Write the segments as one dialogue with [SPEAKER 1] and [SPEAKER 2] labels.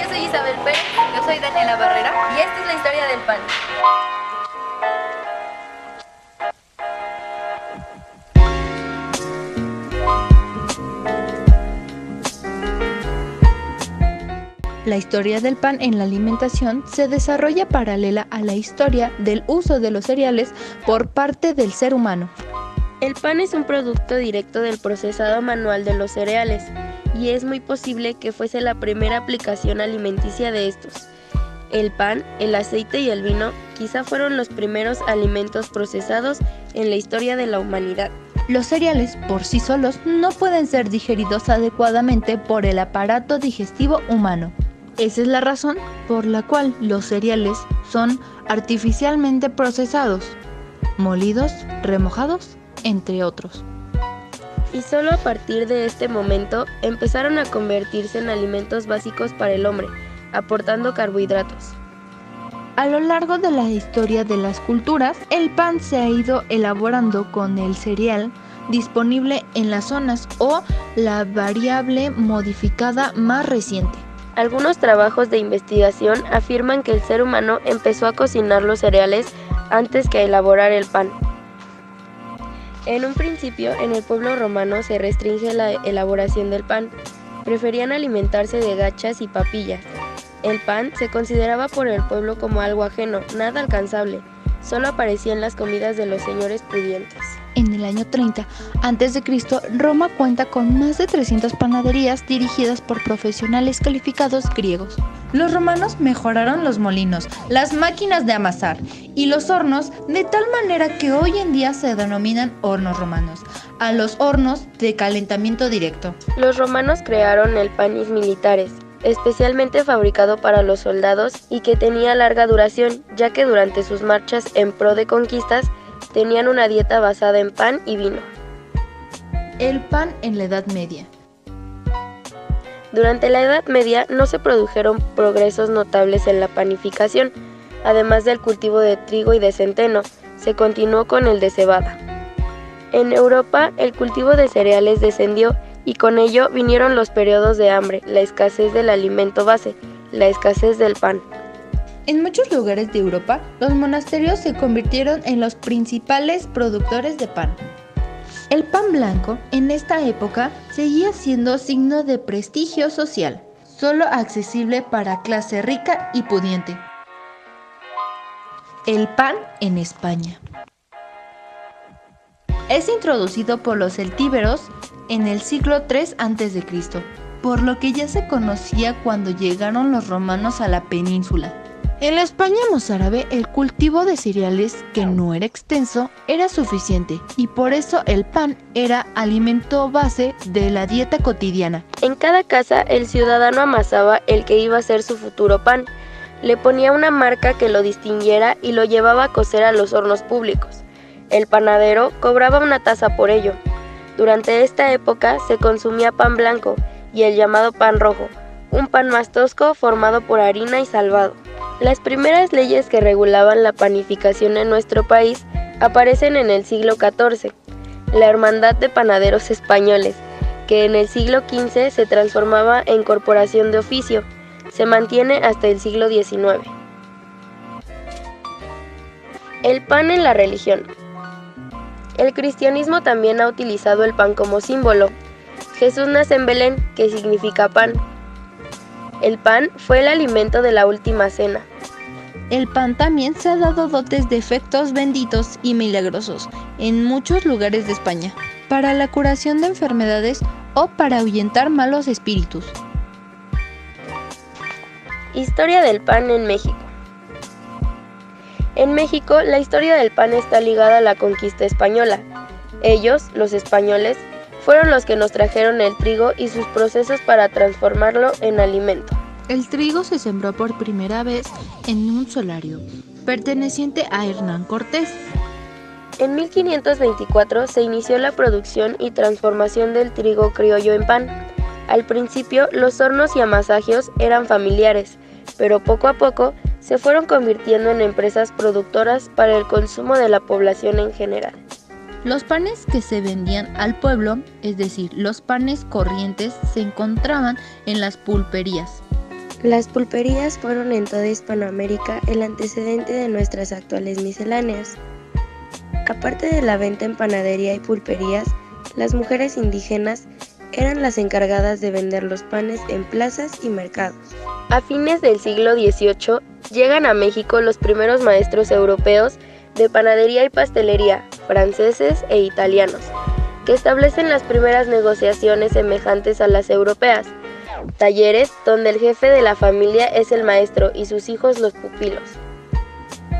[SPEAKER 1] yo soy Isabel Pérez. Yo soy Daniela Barrera y esta es la historia del pan.
[SPEAKER 2] La historia del pan en la alimentación se desarrolla paralela a la historia del uso de los cereales por parte del ser humano.
[SPEAKER 3] El pan es un producto directo del procesado manual de los cereales y es muy posible que fuese la primera aplicación alimenticia de estos. El pan, el aceite y el vino quizá fueron los primeros alimentos procesados en la historia de la humanidad.
[SPEAKER 2] Los cereales por sí solos no pueden ser digeridos adecuadamente por el aparato digestivo humano. Esa es la razón por la cual los cereales son artificialmente procesados, molidos, remojados, entre otros.
[SPEAKER 3] Y solo a partir de este momento empezaron a convertirse en alimentos básicos para el hombre, aportando carbohidratos.
[SPEAKER 2] A lo largo de la historia de las culturas, el pan se ha ido elaborando con el cereal disponible en las zonas o la variable modificada más reciente.
[SPEAKER 3] Algunos trabajos de investigación afirman que el ser humano empezó a cocinar los cereales antes que a elaborar el pan. En un principio, en el pueblo romano se restringe la elaboración del pan. Preferían alimentarse de gachas y papillas. El pan se consideraba por el pueblo como algo ajeno, nada alcanzable. Solo aparecía en las comidas de los señores pudientes.
[SPEAKER 2] En el año 30 a.C., Roma cuenta con más de 300 panaderías dirigidas por profesionales calificados griegos. Los romanos mejoraron los molinos, las máquinas de amasar y los hornos de tal manera que hoy en día se denominan hornos romanos, a los hornos de calentamiento directo.
[SPEAKER 3] Los romanos crearon el panis militares, especialmente fabricado para los soldados y que tenía larga duración, ya que durante sus marchas en pro de conquistas tenían una dieta basada en pan y vino.
[SPEAKER 2] El pan en la Edad Media.
[SPEAKER 3] Durante la Edad Media no se produjeron progresos notables en la panificación. Además del cultivo de trigo y de centeno, se continuó con el de cebada. En Europa, el cultivo de cereales descendió y con ello vinieron los periodos de hambre, la escasez del alimento base, la escasez del pan.
[SPEAKER 2] En muchos lugares de Europa, los monasterios se convirtieron en los principales productores de pan. El pan blanco, en esta época, seguía siendo signo de prestigio social, solo accesible para clase rica y pudiente. El pan en España. Es introducido por los celtíberos en el siglo III a.C., por lo que ya se conocía cuando llegaron los romanos a la península. En la España mozárabe, el cultivo de cereales, que no era extenso, era suficiente y por eso el pan era alimento base de la dieta cotidiana.
[SPEAKER 3] En cada casa el ciudadano amasaba el que iba a ser su futuro pan, le ponía una marca que lo distinguiera y lo llevaba a cocer a los hornos públicos. El panadero cobraba una tasa por ello. Durante esta época se consumía pan blanco y el llamado pan rojo, un pan más tosco formado por harina y salvado. Las primeras leyes que regulaban la panificación en nuestro país aparecen en el siglo XIV. La Hermandad de Panaderos Españoles, que en el siglo XV se transformaba en corporación de oficio, se mantiene hasta el siglo XIX. El pan en la religión. El cristianismo también ha utilizado el pan como símbolo. Jesús nace en Belén, que significa pan. El pan fue el alimento de la última cena.
[SPEAKER 2] El pan también se ha dado dotes de efectos benditos y milagrosos en muchos lugares de España, para la curación de enfermedades o para ahuyentar malos espíritus.
[SPEAKER 3] Historia del pan en México. En México, la historia del pan está ligada a la conquista española. Ellos, los españoles, fueron los que nos trajeron el trigo y sus procesos para transformarlo en alimento.
[SPEAKER 2] El trigo se sembró por primera vez en un solario, perteneciente a Hernán Cortés.
[SPEAKER 3] En 1524 se inició la producción y transformación del trigo criollo en pan. Al principio, los hornos y amasajios eran familiares, pero poco a poco se fueron convirtiendo en empresas productoras para el consumo de la población en general.
[SPEAKER 2] Los panes que se vendían al pueblo, es decir, los panes corrientes, se encontraban en las pulperías.
[SPEAKER 3] Las pulperías fueron en toda Hispanoamérica el antecedente de nuestras actuales misceláneas. Aparte de la venta en panadería y pulperías, las mujeres indígenas eran las encargadas de vender los panes en plazas y mercados. A fines del siglo XVIII llegan a México los primeros maestros europeos de panadería y pastelería, franceses e italianos, que establecen las primeras negociaciones semejantes a las europeas, talleres donde el jefe de la familia es el maestro y sus hijos los pupilos.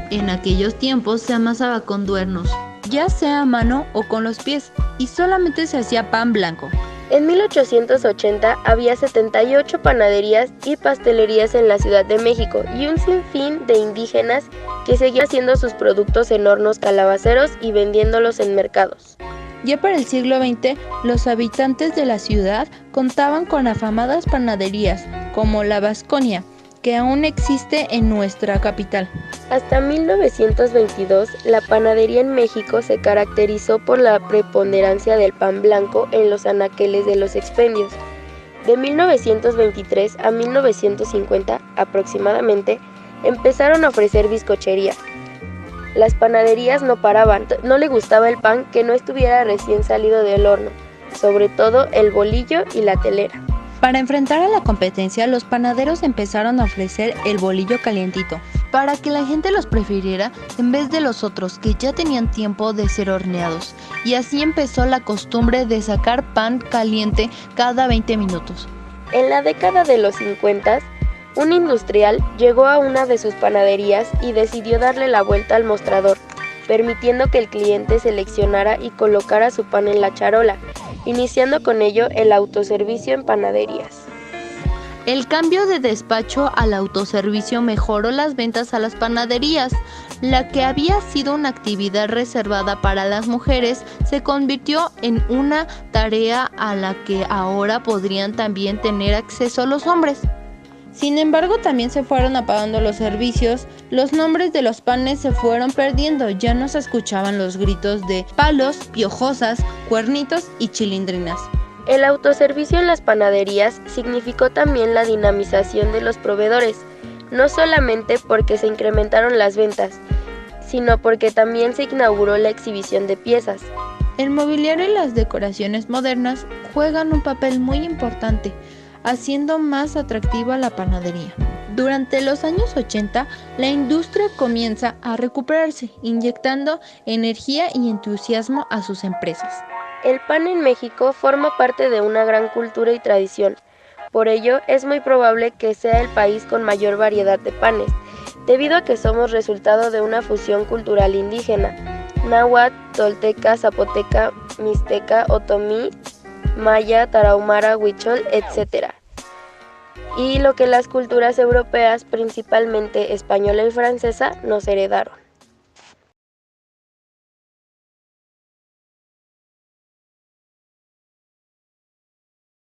[SPEAKER 2] En aquellos tiempos se amasaba con duernos, ya sea a mano o con los pies, y solamente se hacía pan blanco.
[SPEAKER 3] En 1880 había 78 panaderías y pastelerías en la Ciudad de México y un sinfín de indígenas que seguían haciendo sus productos en hornos calabaceros y vendiéndolos en mercados.
[SPEAKER 2] Ya para el siglo XX, los habitantes de la ciudad contaban con afamadas panaderías, como la Vasconia, que aún existe en nuestra capital.
[SPEAKER 3] Hasta 1922, la panadería en México se caracterizó por la preponderancia del pan blanco en los anaqueles de los expendios. De 1923 a 1950 aproximadamente, empezaron a ofrecer bizcochería. Las panaderías no paraban, no le gustaba el pan que no estuviera recién salido del horno, sobre todo el bolillo y la telera.
[SPEAKER 2] Para enfrentar a la competencia, los panaderos empezaron a ofrecer el bolillo calientito, para que la gente los prefiriera en vez de los otros que ya tenían tiempo de ser horneados. Y así empezó la costumbre de sacar pan caliente cada 20 minutos.
[SPEAKER 3] En la década de los 50, un industrial llegó a una de sus panaderías y decidió darle la vuelta al mostrador, permitiendo que el cliente seleccionara y colocara su pan en la charola, iniciando con ello el autoservicio en panaderías.
[SPEAKER 2] El cambio de despacho al autoservicio mejoró las ventas a las panaderías. La que había sido una actividad reservada para las mujeres se convirtió en una tarea a la que ahora podrían también tener acceso los hombres. Sin embargo, también se fueron apagando los servicios, los nombres de los panes se fueron perdiendo, ya no se escuchaban los gritos de palos, piojosas, cuernitos y chilindrinas.
[SPEAKER 3] El autoservicio en las panaderías significó también la dinamización de los proveedores, no solamente porque se incrementaron las ventas, sino porque también se inauguró la exhibición de piezas.
[SPEAKER 2] El mobiliario y las decoraciones modernas juegan un papel muy importante, haciendo más atractiva la panadería. Durante los años 80, la industria comienza a recuperarse, inyectando energía y entusiasmo a sus empresas.
[SPEAKER 3] El pan en México forma parte de una gran cultura y tradición. Por ello, es muy probable que sea el país con mayor variedad de panes, debido a que somos resultado de una fusión cultural indígena: náhuatl, tolteca, zapoteca, mixteca, otomí, maya, tarahumara, huichol, etc. Y lo que las culturas europeas, principalmente española y francesa, nos heredaron.